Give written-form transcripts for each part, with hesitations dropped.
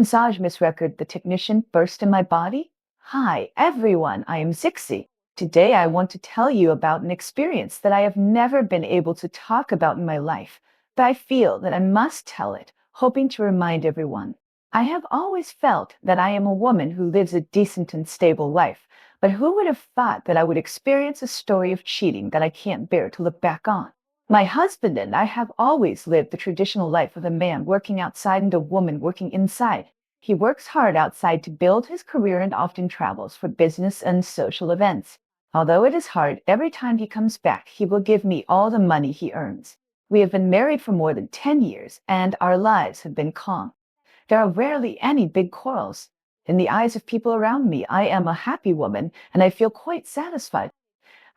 Massage Miss Record, the technician burst in my body. Hi, everyone, I am Zixi. Today I want to tell you about an experience that I have never been able to talk about in my life, but I feel that I must tell it, hoping to remind everyone. I have always felt that I am a woman who lives a decent and stable life, but who would have thought that I would experience a story of cheating that I can't bear to look back on? My husband and I have always lived the traditional life of a man working outside and a woman working inside. He works hard outside to build his career and often travels for business and social events. Although it is hard, every time he comes back, he will give me all the money he earns. We have been married for more than 10 years, and our lives have been calm. There are rarely any big quarrels. In the eyes of people around me, I am a happy woman, and I feel quite satisfied.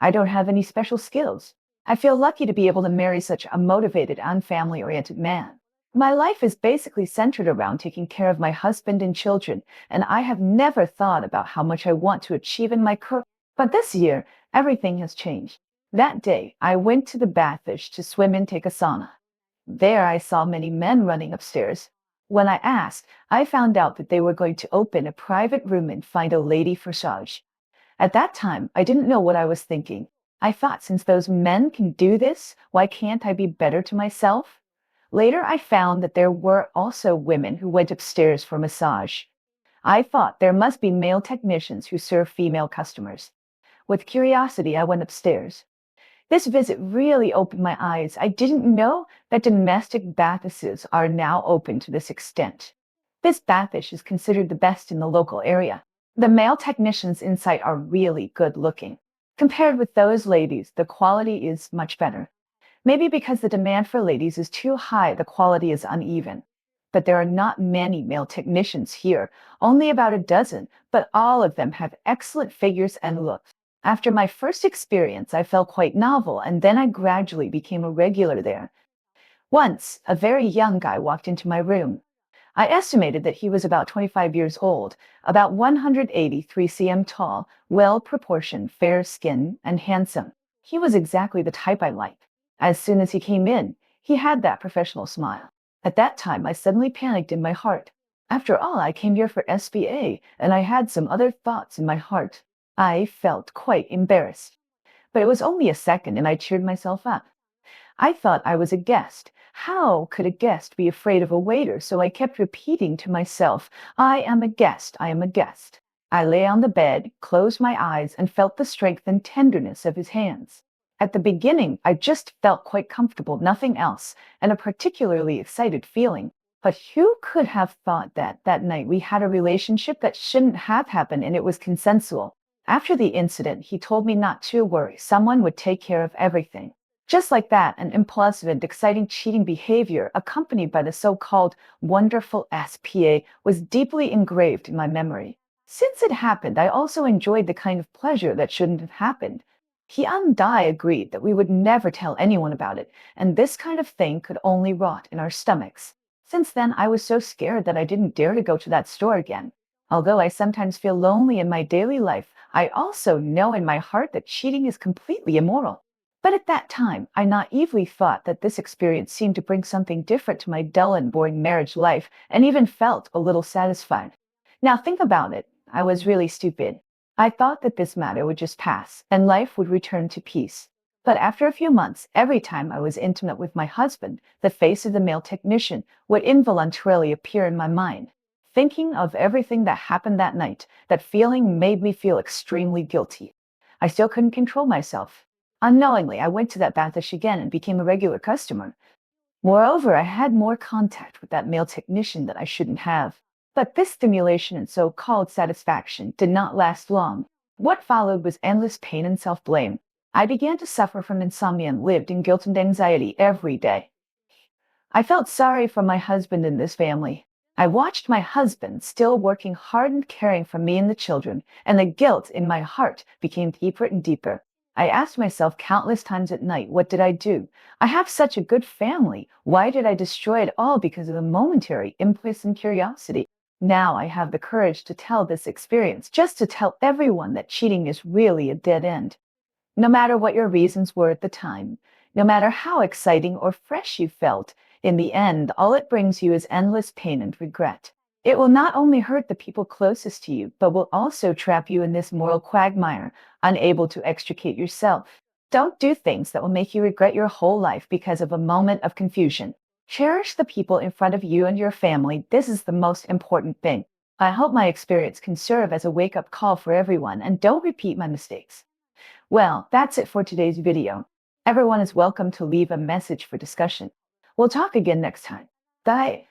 I don't have any special skills. I feel lucky to be able to marry such a motivated and family-oriented man. My life is basically centered around taking care of my husband and children, and I have never thought about how much I want to achieve in my career. But this year, everything has changed. That day, I went to the bathhouse to swim and take a sauna. There I saw many men running upstairs. When I asked, I found out that they were going to open a private room and find a lady for massage. At that time, I didn't know what I was thinking. I thought, since those men can do this, why can't I be better to myself? Later, I found that there were also women who went upstairs for massage. I thought there must be male technicians who serve female customers. With curiosity, I went upstairs. This visit really opened my eyes. I didn't know that domestic bathhouses are now open to this extent. This bathhouse is considered the best in the local area. The male technicians inside are really good looking. Compared with those ladies, the quality is much better. Maybe because the demand for ladies is too high, the quality is uneven. But there are not many male technicians here, only about a dozen, but all of them have excellent figures and looks. After my first experience, I felt quite novel, and then I gradually became a regular there. Once, a very young guy walked into my room. I estimated that he was about 25 years old, about 183 cm tall, well-proportioned, fair skin, and handsome. He was exactly the type I liked. As soon as he came in, he had that professional smile. At that time, I suddenly panicked in my heart. After all, I came here for SBA, and I had some other thoughts in my heart. I felt quite embarrassed. But it was only a second, and I cheered myself up. I thought I was a guest. How could a guest be afraid of a waiter? So I kept repeating to myself, I am a guest, I am a guest. I lay on the bed, closed my eyes, and felt the strength and tenderness of his hands. At the beginning, I just felt quite comfortable, nothing else, and a particularly excited feeling. But who could have thought that that night we had a relationship that shouldn't have happened, and it was consensual? After the incident, he told me not to worry, someone would take care of everything. Just like that, an impulsive and exciting cheating behavior, accompanied by the so-called wonderful SPA, was deeply engraved in my memory. Since it happened, I also enjoyed the kind of pleasure that shouldn't have happened. He and I agreed that we would never tell anyone about it, and this kind of thing could only rot in our stomachs. Since then, I was so scared that I didn't dare to go to that store again. Although I sometimes feel lonely in my daily life, I also know in my heart that cheating is completely immoral. But at that time, I naively thought that this experience seemed to bring something different to my dull and boring marriage life, and even felt a little satisfied. Now think about it. I was really stupid. I thought that this matter would just pass, and life would return to peace. But after a few months, every time I was intimate with my husband, the face of the male technician would involuntarily appear in my mind. Thinking of everything that happened that night, that feeling made me feel extremely guilty. I still couldn't control myself. Unknowingly, I went to that bathhouse again and became a regular customer. Moreover, I had more contact with that male technician that I shouldn't have. But this stimulation and so-called satisfaction did not last long. What followed was endless pain and self-blame. I began to suffer from insomnia and lived in guilt and anxiety every day. I felt sorry for my husband and this family. I watched my husband still working hard and caring for me and the children, and the guilt in my heart became deeper and deeper. I asked myself countless times at night, what did I do? I have such a good family. Why did I destroy it all because of a momentary impulse and curiosity? Now I have the courage to tell this experience, just to tell everyone that cheating is really a dead end. No matter what your reasons were at the time, no matter how exciting or fresh you felt, in the end, all it brings you is endless pain and regret. It will not only hurt the people closest to you, but will also trap you in this moral quagmire, unable to extricate yourself. Don't do things that will make you regret your whole life because of a moment of confusion. Cherish the people in front of you and your family. This is the most important thing. I hope my experience can serve as a wake-up call for everyone and don't repeat my mistakes. Well, that's it for today's video. Everyone is welcome to leave a message for discussion. We'll talk again next time. Bye.